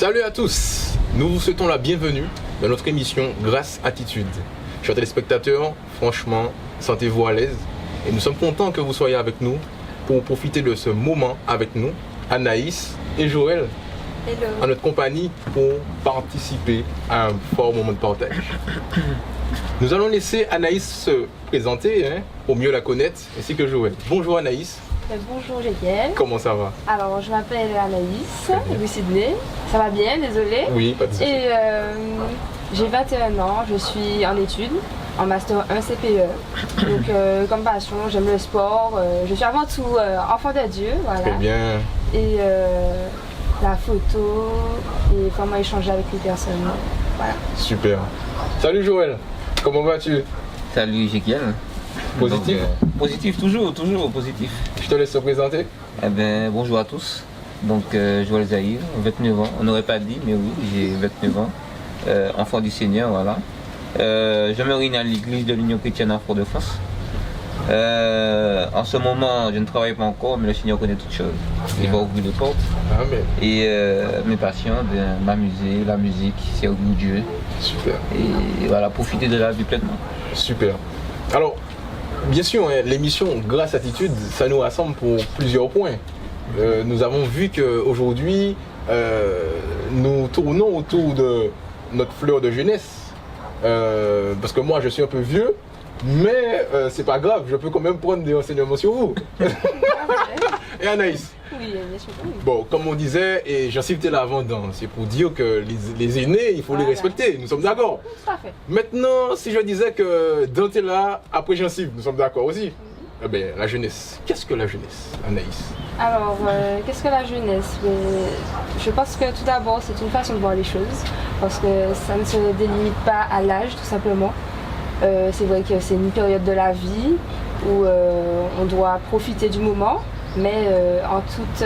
Salut à tous, nous vous souhaitons la bienvenue dans notre émission Grâce Attitude. Chers téléspectateurs, franchement, sentez-vous à l'aise et nous sommes contents que vous soyez avec nous pour profiter de ce moment avec nous, Anaïs et Joël, Hello. en notre compagnie pour participer à un fort moment de partage. Nous allons laisser Anaïs se présenter pour mieux la connaître, ainsi que Joël. Bonjour Anaïs. Bonjour Jéquiel. Comment ça va? Alors je m'appelle Anaïs, de Sydney. Ça va bien, désolée. Oui, pas de souci. Et j'ai 21 ans, je suis en études, en master 1 CPE. Donc comme passion, j'aime le sport. Je suis avant tout enfant de Dieu, voilà. Très bien. Et la photo et comment échanger avec les personnes. Voilà. Super. Salut Joël, comment vas-tu? Salut Jéquiel. Positif? Donc, positif, toujours positif. Je te laisse te présenter. Eh ben, bonjour à tous. Donc Joël Zahir, 29 ans. On n'aurait pas dit, mais oui, j'ai 29 ans. Enfant du Seigneur, voilà. Je me réunis à l'église de l'Union chrétienne en Fort-de-France. En ce moment, je ne travaille pas encore, mais le Seigneur connaît toutes choses. Il va ouvrir les portes. Amen. Et mes passions, m'amuser, la musique, servir Dieu. Super. Et voilà, profiter de la vie pleinement. Super. Alors, bien sûr, l'émission Grâce Attitude, ça nous rassemble pour plusieurs points. Nous avons vu qu'aujourd'hui, nous tournons autour de notre fleur de jeunesse. Parce que moi, je suis un peu vieux, mais c'est pas grave, je peux quand même prendre des renseignements sur vous. Et Anaïs? Oui, bien sûr. Oui. Bon, comme on disait, et j'insistais là avant, c'est pour dire que les aînés, il faut les Voilà. respecter, nous sommes d'accord. Tout à fait. Maintenant, si je disais que Dante est là, après j'insiste, nous sommes d'accord aussi. Eh bien, la jeunesse. Qu'est-ce que la jeunesse, Anaïs? Alors, qu'est-ce que la jeunesse? Je pense que tout d'abord, c'est une façon de voir les choses, parce que ça ne se délimite pas à l'âge, tout simplement. C'est vrai que c'est une période de la vie où on doit profiter du moment, mais en toute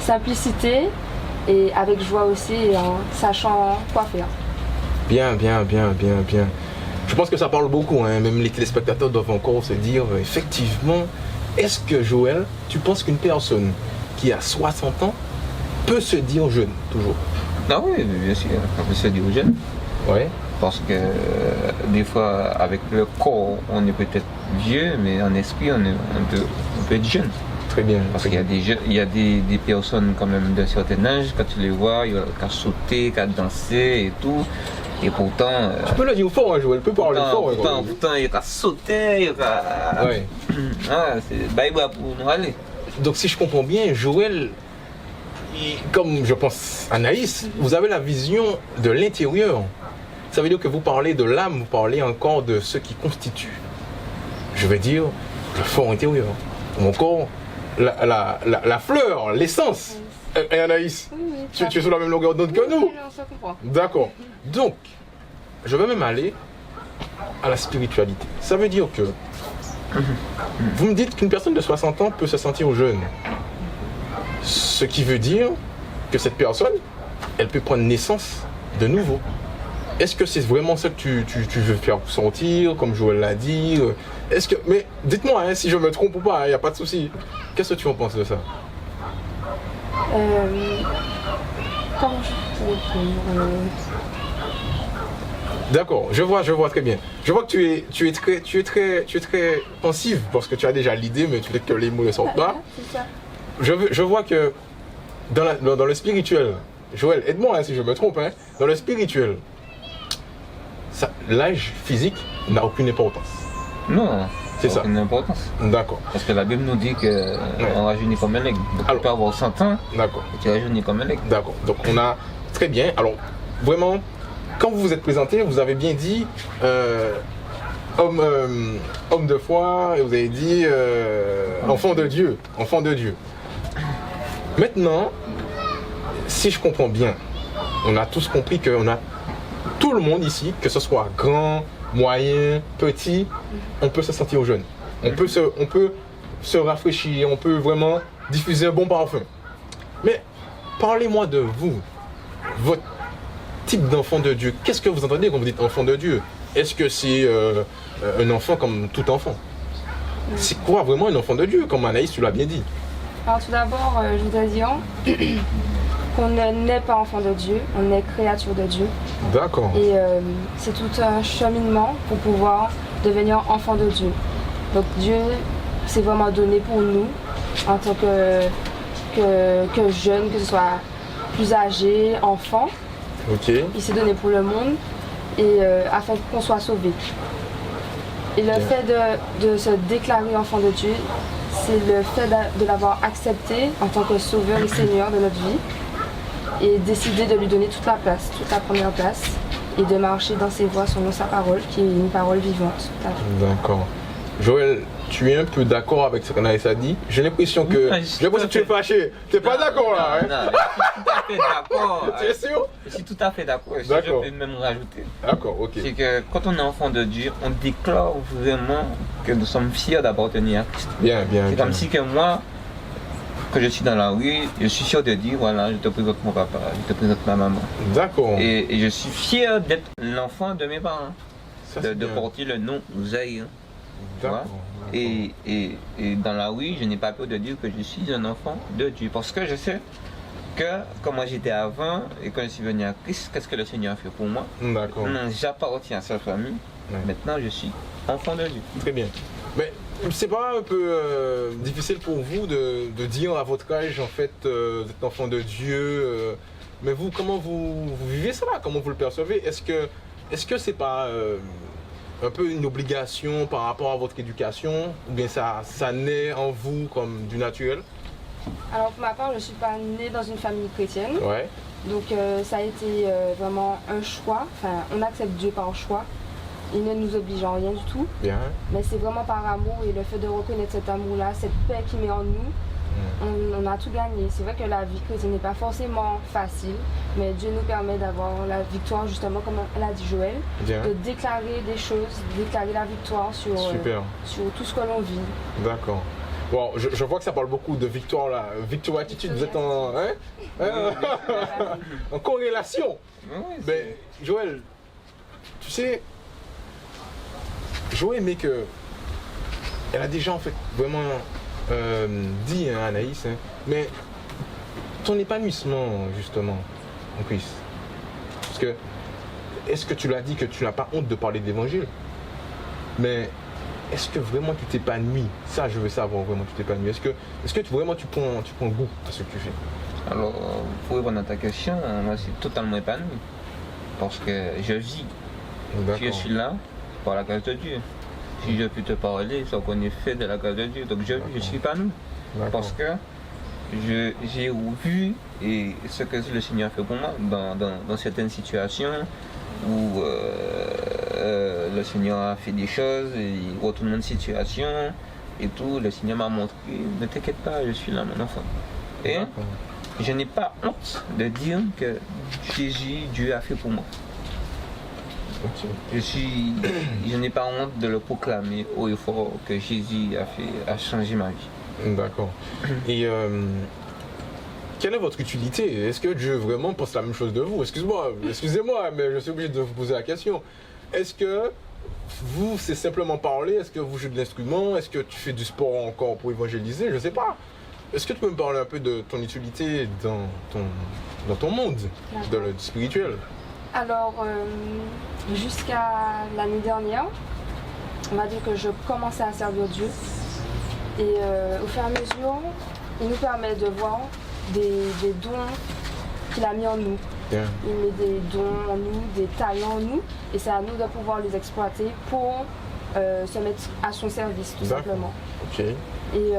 simplicité et avec joie aussi, et en sachant quoi faire. Bien. Je pense que ça parle beaucoup, même les téléspectateurs doivent encore se dire, effectivement, est-ce que Joël, tu penses qu'une personne qui a 60 ans peut se dire jeune, toujours? Ah oui, bien sûr, on peut se dire aux jeunes. Ouais. Parce que des fois, avec le corps, on est peut-être vieux, mais en esprit, on peut être jeune. Très bien. Parce qu'il y a des personnes quand même d'un certain âge, quand tu les vois, il y a qu'à sauter, qu'à danser et tout. Et pourtant... Tu peux le dire fort, Joël, peut parler fort. Pourtant, il y a qu'à sauter, il y a qu'à... Ouais. Ah, c'est baïba pour nous aller. Donc si je comprends bien, Joël, comme je pense Anaïs, vous avez la vision de l'intérieur. Ça veut dire que vous parlez de l'âme, vous parlez encore de ce qui constitue, je veux dire, le fort intérieur. Ou encore la fleur, l'essence. Et Anaïs, Oui, tu es sur la même longueur d'onde que nous. Oui, on se comprend. D'accord. Donc, je vais même aller à la spiritualité. Ça veut dire que vous me dites qu'une personne de 60 ans peut se sentir jeune. Ce qui veut dire que cette personne, elle peut prendre naissance de nouveau. Est-ce que c'est vraiment ça que tu veux faire sentir, comme Joël l'a dit? Est-ce que... Mais dites-moi si je me trompe ou pas, il n'y a pas de souci. Qu'est-ce que tu en penses de ça? Comment je peux répondre D'accord, je vois très bien. Je vois que tu es très pensive parce que tu as déjà l'idée, mais tu sais que les mots ne sortent pas. C'est ça. Je vois que dans le spirituel, Joël, aide-moi si je me trompe, dans le spirituel, l'âge physique n'a aucune importance. Non, C'est ça. aucune importance. D'accord, Parce que la Bible nous dit qu'on rajeunit comme un aigle. Donc, Alors. tu peux avoir 100 ans d'accord, et tu rajeunis comme un aigle. d'accord. Donc on a très bien. Alors vraiment, quand vous vous êtes présenté, vous avez bien dit homme de foi, et vous avez dit enfant de Dieu, enfant de Dieu. Maintenant, si je comprends bien, on a tous compris qu'on a tout le monde ici, que ce soit grand, moyen, petit, on peut se sentir jeune. On peut se rafraîchir, on peut vraiment diffuser un bon parfum. Mais parlez-moi de vous, votre type d'enfant de Dieu. Qu'est-ce que vous entendez quand vous dites enfant de Dieu? Est-ce que c'est un enfant comme tout enfant? C'est quoi vraiment un enfant de Dieu, comme Anaïs, tu l'as bien dit? Alors tout d'abord, je voudrais dire qu'on ne naît pas enfant de Dieu, on est créature de Dieu. D'accord. Et c'est tout un cheminement pour pouvoir devenir enfant de Dieu. Donc Dieu s'est vraiment donné pour nous en tant que jeunes, que ce soit plus âgés, enfants. Ok. Il s'est donné pour le monde et afin qu'on soit sauvés. Et le fait de se déclarer enfant de Dieu, c'est le fait de l'avoir accepté en tant que sauveur et seigneur de notre vie et décider de lui donner toute la place, toute la première place et de marcher dans ses voies selon sa parole qui est une parole vivante. D'accord. Joël, tu es un peu d'accord avec ce qu'Anaïs a dit? J'ai l'impression que tu es fâché. Tu n'es pas d'accord là, hein? Non, je suis tout à fait d'accord. Tu es sûr? Je suis tout à fait d'accord. Si je peux même rajouter. D'accord, ok. C'est que quand on est enfant de Dieu, on déclare vraiment que nous sommes fiers d'appartenir à Christ. Bien. C'est comme si que moi, que je suis dans la rue, je suis sûr de dire, voilà, je te présente mon papa, je te présente ma maman. D'accord. Et je suis fier d'être l'enfant de mes parents. Ça, de porter le nom Zahir. D'accord. Et dans la rue, je n'ai pas peur de dire que je suis un enfant de Dieu. Parce que je sais que, comme moi j'étais avant, et quand je suis venu à Christ, qu'est-ce que le Seigneur a fait pour moi? D'accord. J'appartiens à sa famille. Ouais. Maintenant, je suis enfant de Dieu. Très bien. Mais c'est pas un peu difficile pour vous de dire à votre âge, en fait, vous êtes enfant de Dieu, mais vous, comment vous vivez cela? Comment vous le percevez? Est-ce que c'est pas un peu une obligation par rapport à votre éducation, ou bien ça naît en vous comme du naturel? Alors pour ma part, je ne suis pas née dans une famille chrétienne, Ouais. donc ça a été vraiment un choix, enfin on accepte Dieu par choix, il ne nous oblige en rien du tout, Bien. mais c'est vraiment par amour et le fait de reconnaître cet amour-là, cette paix qu'il met en nous, on a tout gagné. C'est vrai que la vie chrétienne n'est pas forcément facile, mais Dieu nous permet d'avoir la victoire, justement, comme l'a dit Joël, Bien. de déclarer des choses, déclarer la victoire sur tout ce que l'on vit. D'accord. Bon, je vois que ça parle beaucoup de victoire là. Victoire attitude, vous êtes en corrélation. Mais Joël, tu sais, j'aurais aimé que elle a déjà en fait vraiment dit Anaïs, mais ton épanouissement justement en Christ. Parce que est-ce que tu l'as dit que tu n'as pas honte de parler de l'évangile? Mais est-ce que vraiment tu t'épanouis? Ça, je veux savoir vraiment tu t'épanouis. Est-ce que vraiment tu prends goût à ce que tu fais? Alors, pour répondre à ta question, moi, c'est totalement épanoui. Parce que je vis. Je suis là par la grâce de Dieu. Si je peux te parler, c'est qu'on est fait de la grâce de Dieu. Donc, je suis épanoui. Parce que j'ai vu et ce que le Seigneur a fait pour moi dans certaines situations où le Seigneur a fait des choses et il retourne une situation et tout. Le Seigneur m'a montré, ne t'inquiète pas, je suis là, mon enfant. Et je n'ai pas honte de dire que Jésus, Dieu a fait pour moi. Okay. Je n'ai pas honte de le proclamer haut et fort que Jésus a changé ma vie. D'accord. Et quelle est votre utilité? Est-ce que Dieu vraiment pense la même chose de vous? Excusez-moi, mais je suis obligé de vous poser la question. Est-ce que vous, c'est simplement parler? Est-ce que vous jouez de l'instrument? Est-ce que tu fais du sport encore pour évangéliser? Je ne sais pas. Est-ce que tu peux me parler un peu de ton utilité dans ton monde, dans le spirituel? Alors, jusqu'à l'année dernière, on va dire que je commençais à servir Dieu. Et au fur et à mesure, il nous permet de voir des dons qu'il a mis en nous. Yeah. Il met des dons en nous, des talents en nous, et c'est à nous de pouvoir les exploiter pour se mettre à son service, tout simplement. Ok. Et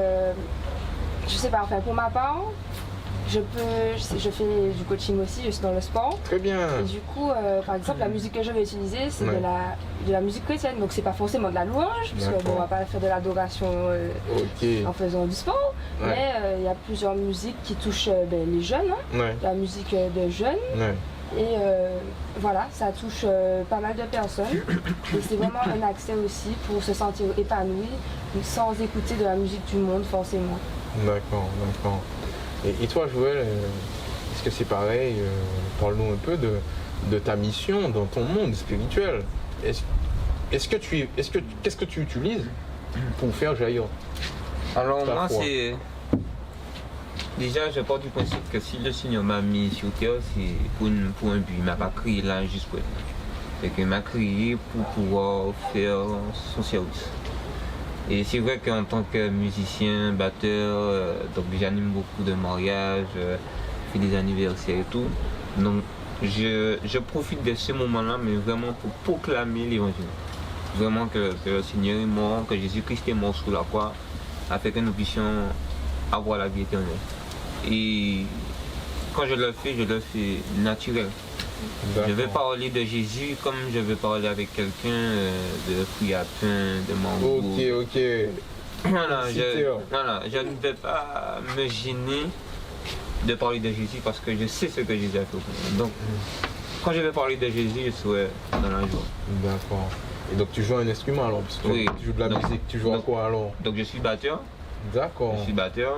je sais pas, enfin pour ma part, je fais du coaching aussi, je suis dans le sport. Très bien. Et du coup, par exemple, la musique que je vais utiliser, c'est de la musique chrétienne. Donc c'est pas forcément de la louange, parce qu'on va pas faire de l'adoration en faisant du sport. Mais il y a plusieurs musiques qui touchent les jeunes, la musique de jeunes. Et voilà, ça touche pas mal de personnes. Et c'est vraiment un accès aussi pour se sentir épanoui, sans écouter de la musique du monde forcément. D'accord. Et toi, Joël, est-ce que c'est pareil? Parle-nous un peu de ta mission dans ton monde spirituel. Qu'est-ce que tu utilises pour faire jaillir? Alors moi, Déjà, je pars du principe que si le Seigneur m'a mis sur terre, c'est pour un but. Il ne m'a pas créé là juste pour être là. C'est qu'il m'a créé pour pouvoir faire son service. Et c'est vrai qu'en tant que musicien, batteur, donc j'anime beaucoup de mariages, je fais des anniversaires et tout. Donc je profite de ce moment-là, mais vraiment pour proclamer l'évangile. Vraiment que le Seigneur est mort, que Jésus-Christ est mort sur la croix, afin que nous puissions avoir la vie éternelle. Et quand je le fais naturel. Je vais parler de Jésus comme je vais parler avec quelqu'un de fruits à pain, de mango. Ok. Voilà, je ne vais pas me gêner de parler de Jésus parce que je sais ce que Jésus a fait pour moi. Donc, quand je vais parler de Jésus, je serai dans la joie. D'accord. Et donc tu joues un instrument alors, parce que Oui. tu joues de la musique, tu joues à quoi alors? Donc je suis batteur. D'accord. Je suis batteur,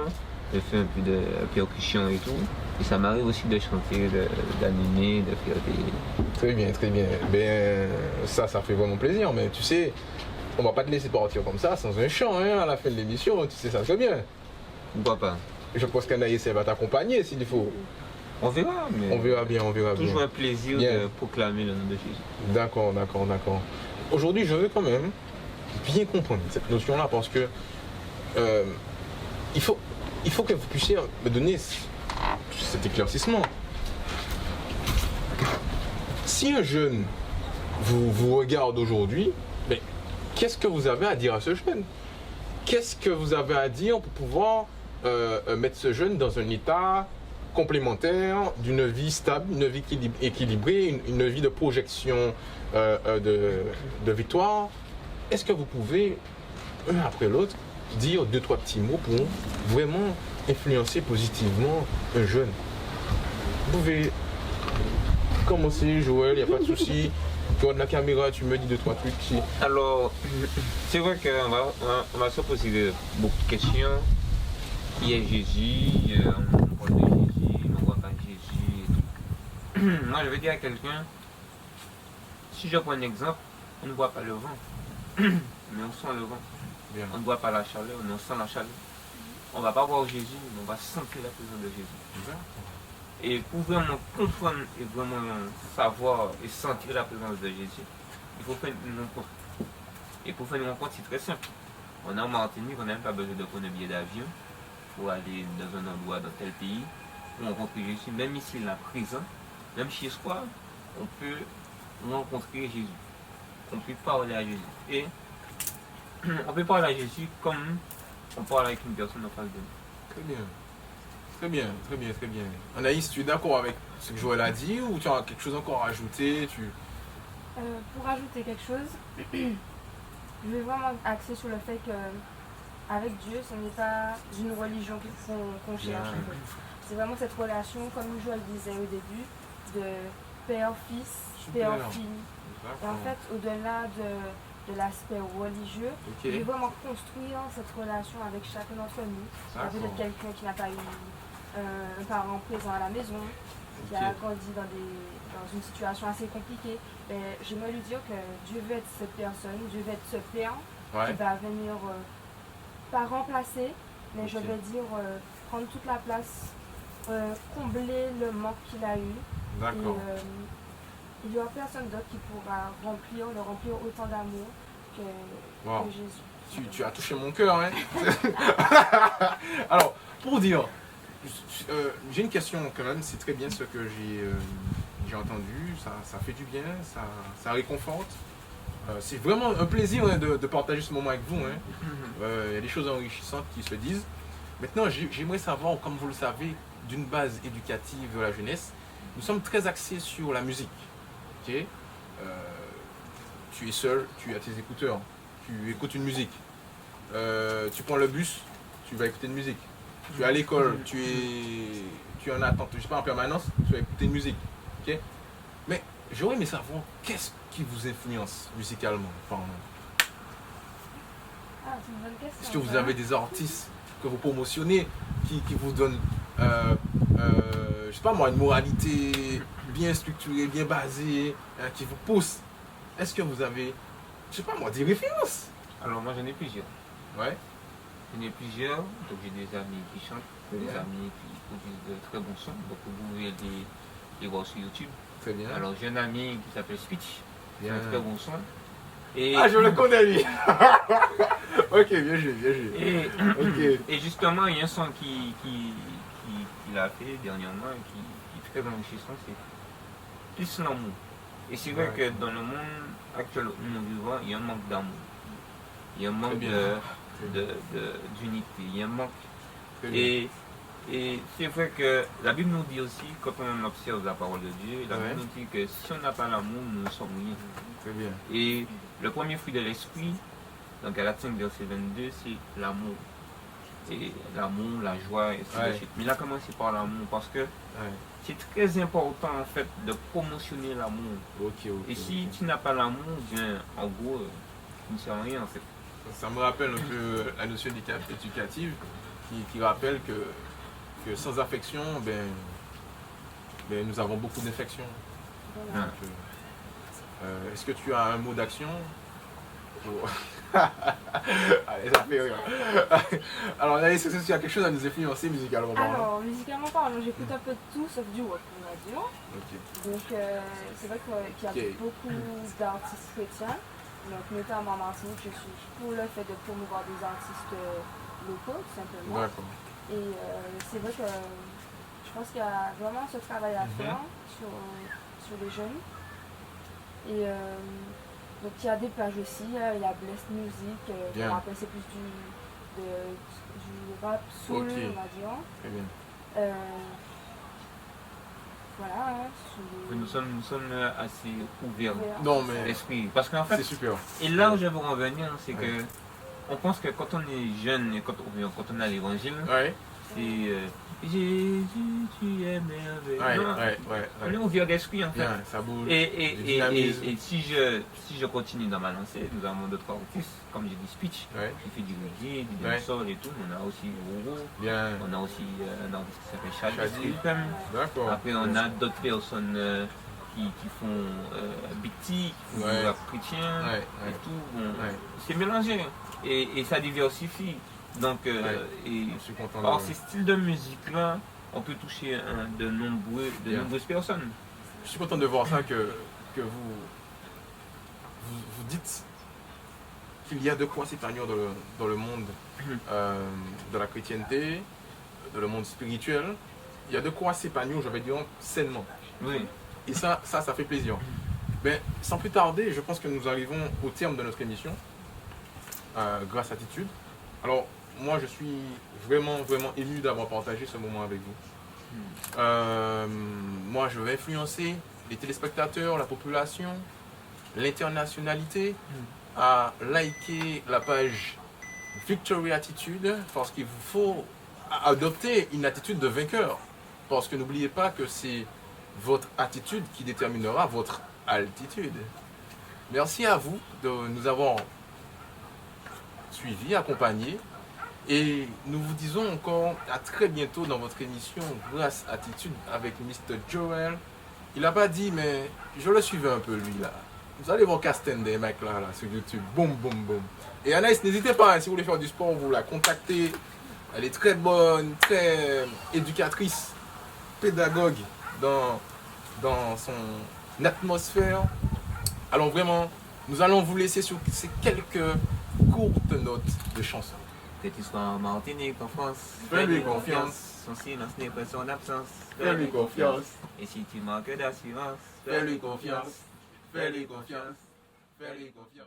je fais un peu de percussion et tout. Et ça m'arrive aussi de chanter, d'animer, de faire des... Très bien. Ben, ça fait vraiment plaisir, mais tu sais, on va pas te laisser partir comme ça sans un chant hein, à la fin de l'émission, tu sais ça très bien. Pourquoi pas? Je pense qu'Anaïs va t'accompagner s'il faut. On verra, mais... On verra bien. Toujours un plaisir bien. de proclamer le nom de Jésus. D'accord. Aujourd'hui, je veux quand même bien comprendre cette notion-là parce que il faut que vous puissiez me donner cet éclaircissement. Si un jeune vous regarde aujourd'hui, mais qu'est-ce que vous avez à dire à ce jeune? Qu'est-ce que vous avez à dire pour pouvoir mettre ce jeune dans un état complémentaire d'une vie stable, une vie équilibrée, une vie de projection de victoire? Est-ce que vous pouvez, un après l'autre, dire 2-3 petits mots pour vraiment influencer positivement un jeune? Vous pouvez commencer, Joël, il n'y a pas de souci. Tu vois de la caméra, tu me dis 2-3 trucs ici. Alors, c'est vrai qu'on va se poser beaucoup de questions. Qui est Jésus? On parle de Jésus, on ne voit pas Jésus et tout. Moi, je vais dire à quelqu'un, si je prends un exemple, on ne voit pas le vent, mais on sent le vent. Bien. On ne voit pas la chaleur, mais on sent la chaleur. On ne va pas voir Jésus, mais on va sentir la présence de Jésus. Et pour vraiment comprendre et vraiment savoir et sentir la présence de Jésus, il faut faire une rencontre. Et pour faire une rencontre, c'est très simple. On est en Martinique, on n'a même pas besoin de prendre un billet d'avion pour aller dans un endroit, dans tel pays, pour rencontrer Jésus. Même ici, là, présent, même chez soi, on peut rencontrer Jésus. On peut parler à Jésus. Et on peut parler à Jésus comme on parle avec une personne en face de nous. Très bien. Anaïs, tu es d'accord avec ce que Joël a dit ou tu as quelque chose encore à ajouter? Pour ajouter quelque chose, je vais vraiment axer sur le fait que avec Dieu, ce n'est pas une religion qu'on cherche. En fait. C'est vraiment cette relation, comme Joël disait au début, de père-fils, père-fille. Et en fait, au-delà de l'aspect religieux, je vais vraiment construire cette relation avec chacun d'entre nous. Il y a peut-être quelqu'un qui n'a pas eu un parent présent à la maison, qui a grandi dans une situation assez compliquée. Mais j'aimerais lui dire que Dieu veut être cette personne, Dieu veut être ce père qui va venir, pas remplacer, mais je vais dire prendre toute la place, combler le manque qu'il a eu. D'accord. Et, il n'y aura personne d'autre qui pourra le remplir autant d'amour que Jésus. Tu as touché mon cœur, hein. Alors, pour dire, j'ai une question quand même, c'est très bien ce que j'ai entendu, ça fait du bien, ça réconforte. C'est vraiment un plaisir hein, de partager ce moment avec vous. Il y a des choses enrichissantes qui se disent. Maintenant, j'aimerais savoir, comme vous le savez, d'une base éducative de la jeunesse, nous sommes très axés sur la musique. Okay? Tu es seul, tu as tes écouteurs, tu écoutes une musique. Tu prends le bus, tu vas écouter une musique. Tu es à l'école, tu es en attente, je sais pas, en permanence, tu vas écouter une musique. Okay? Mais j'aurais aimé savoir qu'est-ce qui vous influence musicalement parlant. C'est une bonne question. Est-ce que vous avez des artistes que vous promotionnez qui vous donnent, je sais pas moi, une moralité bien structurée, bien basée, qui vous pousse? Est-ce que vous avez, je sais pas moi, des références? Alors moi j'en ai plusieurs. Ouais. J'en ai plusieurs, donc j'ai des amis qui chantent. des Bien. amis qui produisent de très bons sons. Donc vous pouvez les voir sur YouTube. Très bien. Alors j'ai un ami qui s'appelle Speech, qui a Bien. un très bon son. Et, Ah, je le connais lui. Ok, bien joué, bien joué. Ok. et justement, il y a un son qu'il a fait dernièrement qui est très enrichissant, c'est plus l'amour. Et c'est vrai Ouais. que dans le monde actuel où nous vivons, il y a un manque d'amour. Il y a un manque bien. d'unité, il y a un manque. Très bien. Et c'est vrai que la Bible nous dit aussi, quand on observe la parole de Dieu, la Ouais. Bible nous dit que si on n'a pas l'amour, nous ne sommes rien. Très bien. Et le premier fruit de l'esprit, dans Galates 5, verset 22, c'est l'amour. Et l'amour, la joie, et ainsi de Ouais. suite. Mais il a commencé par l'amour parce que Ouais. c'est très important en fait de promotionner l'amour. Ok, ok. Et si ok. tu n'as pas l'amour, bien, en gros, tu ne sais rien en fait. Ça me rappelle un peu la notion éducative qui rappelle que sans affection, ben, nous avons beaucoup d'infections. Voilà. Donc, est-ce que tu as un mot d'action pour... Allez, ça fait rire. Alors, Anaïs, est-ce que tu as quelque chose à nous influencer musicalement parlant? Alors, musicalement parlant, j'écoute un peu de tout sauf du rock, on va dire. Ok. Donc, c'est vrai qu'il y a Ok. beaucoup d'artistes chrétiens. Donc, notamment en Martinique, je suis pour le fait de promouvoir des artistes locaux, tout simplement. D'accord. Et c'est vrai que je pense qu'il y a vraiment ce travail à faire sur les jeunes. Et donc il y a des pages aussi, il y a Blessed Music, Bien. on appelle c'est plus du rap soul, Ok. on va dire. Très bien. Voilà. Hein, Nous sommes assez ouverts Non, mais d'esprit. Parce qu'en fait, c'est super. et là où je veux en venir, c'est Ouais. que on pense que quand on est jeune et quand on a l'évangile, Ouais, c'est Jésus, tu es merveilleux. ouais, Non, ouais, on est ouais. ouvert d'esprit en fait. Bien, ça bouge. Et du dynamisme. si je continue dans ma lancée, nous avons d'autres artistes, comme j'ai dit Speech, Ouais, qui fait du reggae, du Ouais. dancehall et tout. On a aussi Roro, bien. on a aussi un artiste qui s'appelle Shadi Shadi. Scripem. D'accord. Après, on a d'autres personnes qui font Big T, qui font Ouais. du rap chrétien Ouais, et ouais. tout. Bon, Ouais. c'est mélangé et ça diversifie. Donc, et Je suis content par de... ces styles de musique-là, on peut toucher de Bien. nombreuses personnes. Je suis content de voir ça que vous dites qu'il y a de quoi s'épanouir dans le monde de la chrétienté, dans le monde spirituel. Il y a de quoi s'épanouir, je vais dire, sainement. Oui. Et ça fait plaisir. Mais sans plus tarder, je pense que nous arrivons au terme de notre émission, grâce à Attitude. Alors, moi, je suis vraiment, vraiment ému d'avoir partagé ce moment avec vous. Moi, je vais influencer les téléspectateurs, la population, l'internationalité à liker la page Victory Attitude parce qu'il vous faut adopter une attitude de vainqueur. Parce que n'oubliez pas que c'est votre attitude qui déterminera votre altitude. Merci à vous de nous avoir suivis, accompagnés. Et nous vous disons encore à très bientôt dans votre émission Grâce Attitude avec Mr. Joel. Il n'a pas dit, mais je le suivais un peu lui là. Vous allez voir Casten des mecs là sur YouTube. Boum, boum, boum. Et Anaïs, n'hésitez pas, hein, si vous voulez faire du sport, vous la contactez. Elle est très bonne, très éducatrice, pédagogue dans son atmosphère. Alors vraiment, nous allons vous laisser sur ces quelques courtes notes de chansons. Que tu sois en Martinique, en France, Fais-lui confiance. Son silence n'est pas son absence. Fais-lui confiance. Et si tu manques d'assurance, Fais-lui confiance. Fais-lui confiance. Fais-lui confiance.